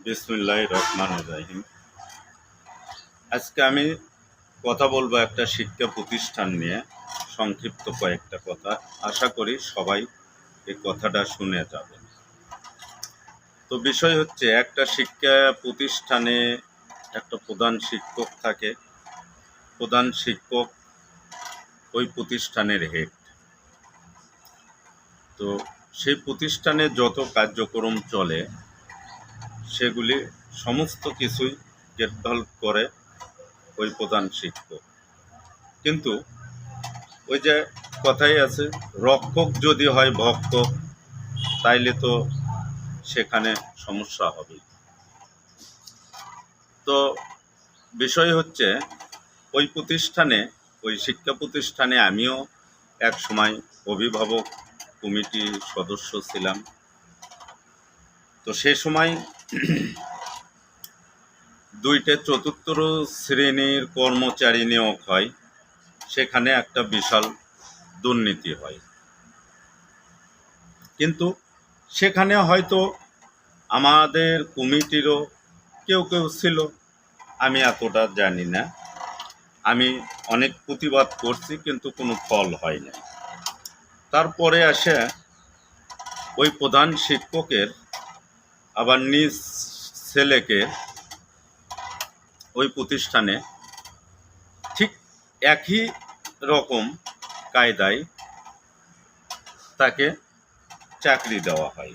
বিসমিল্লাহির রহমানির রহিম। আজকে আমি কথা বলবো একটা শিক্ষা প্রতিষ্ঠান নিয়ে, সংক্ষিপ্ত কয়েকটা কথা। আশা করি সবাই এই কথাটা শুনে যাবেন। তো বিষয় হচ্ছে, একটা শিক্ষা প্রতিষ্ঠানে একটা প্রধান শিক্ষক থাকে। প্রধান শিক্ষক ওই প্রতিষ্ঠানের হেড। তো সেই প্রতিষ্ঠানে যত কার্যক্রম চলে সেগুলি সমস্ত কিছুই দেখভাল করে ওই প্রধান শিক্ষক। কিন্তু ওই যে কথাই আছে, রক্ষক যদি হয় ভক্ষক, তাইলে তো সেখানে সমস্যা হবে। তো বিষয় হচ্ছে, ওই প্রতিষ্ঠানে, ওই শিক্ষা প্রতিষ্ঠানে আমিও এক সময় অভিভাবক কমিটির সদস্য ছিলাম। তো সে সময় দুইটা চতুর্থ শ্রেণীর কর্মচারী নিয়োগ হয়। সেখানে একটা বিশাল দুর্নীতি হয়। কিন্তু সেখানে হয়তো আমাদের কমিটিরও কেউ কেউ ছিল, আমি এতটা জানি না। আমি অনেক প্রতিবাদ করছি, কিন্তু কোনো ফল হয় না। তারপরে আসে ওই প্রধান শিক্ষকের আবার নিজ ছেলেকে ওই প্রতিষ্ঠানে ঠিক একই রকম কায়দায় তাকে চাকরি দেওয়া হয়।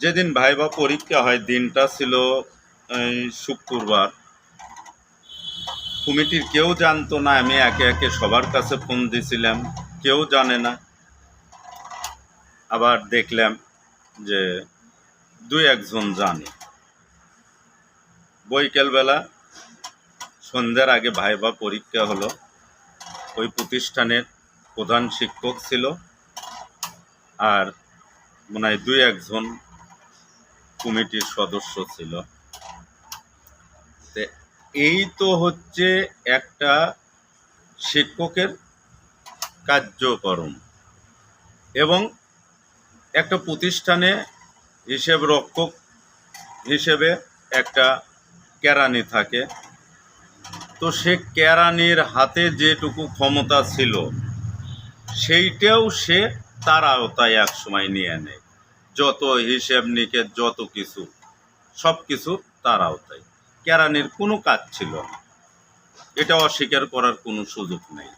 যেদিন ভাইবা পরীক্ষা হয়, দিনটা ছিল শুক্রবার। কমিটির কেউ জানতো না, আমি একে একে সবার কাছে ফোন দিয়েছিলাম, কেউ জানে না। আবার দেখলাম যে দুই একজন জানে। বৈকালবেলা সন্ধ্যার আগে ভাইবা পরীক্ষা হলো। ওই প্রতিষ্ঠানের প্রধান শিক্ষক ছিল, আর মনে হয় দুই একজন কমিটির সদস্য ছিল। এই তো হচ্ছে একটা শিক্ষকের কার্যক্রম। এবং একটা প্রতিষ্ঠানে হিসেব রক্ষক হিসেবে একটা কেরানি থাকে। তো সে কেরানির হাতে যেটুকু ক্ষমতা ছিল সেইটাও সে তার আওতায় এক সময় নিয়ে নেয়। যত হিসেব নিকেশ, যত কিছু, সব কিছু তার আওতায়। কেরানির কোনো কাজ ছিল না, এটা অস্বীকার করার কোনো সুযোগ নেই।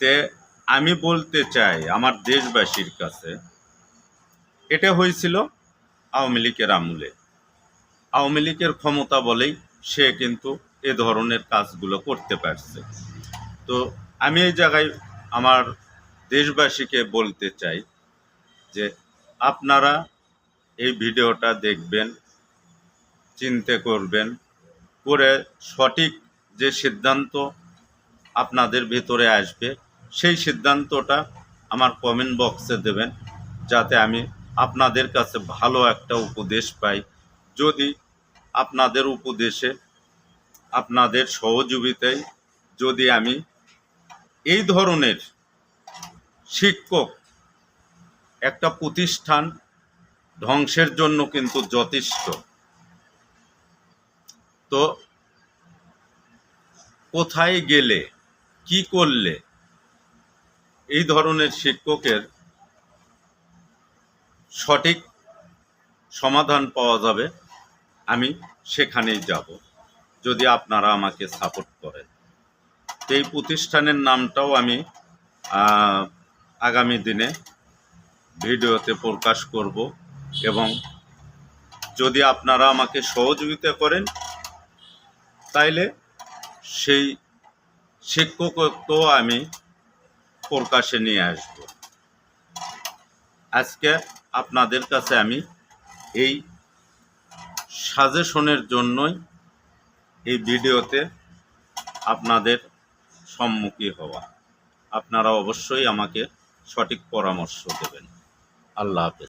তে আমি বলতে চাই আমার দেশবাসীর কাছে, এটা হয়েছিল আওয়ামী লীগের আমলে। আওয়ামী লীগের ক্ষমতা বলেই সে কিন্তু এ ধরনের কাজগুলো করতে পারছে। তো আমি এই জায়গায় আমার দেশবাসীকে বলতে চাই যে আপনারা এই ভিডিওটা দেখবেন, চিন্তা করবেন, করে সঠিক যে সিদ্ধান্ত আপনাদের ভিতরে আসবে সেই সিদ্ধান্তটা আমার কমেন্ট বক্সে দেবেন, যাতে আমি আপনাদের কাছে ভালো একটা উপদেশ পাই। যদি আপনাদের উপদেশে, আপনাদের সহযোগিতায় যদি আমি এই ধরনের শিক্ষক, একটা প্রতিষ্ঠান ধ্বংসের জন্য কিন্তু যথেষ্ট। তো কোথায় গেলে, কি করলে এই ধরনের শিক্ষকের সঠিক সমাধান পাওয়া যাবে, আমি সেখানেই যাব, যদি আপনারা আমাকে সাপোর্ট করেন। এই প্রতিষ্ঠানের নামটাও আমি আগামী দিনে ভিডিওতে প্রকাশ করব। এবং যদি আপনারা আমাকে সহযোগিতা করেন, তাইলে সেই শিক্ষকত্ব আমি প্রকাশে নিয়ে আসব। আজকে আপনাদের কাছে আমি এই সাজেশনের জন্যই এই ভিডিওতে আপনাদের সম্মুখীন হওয়া। আপনারা অবশ্যই আমাকে সঠিক পরামর্শ দেবেন। আল্লাহ হাফেজ।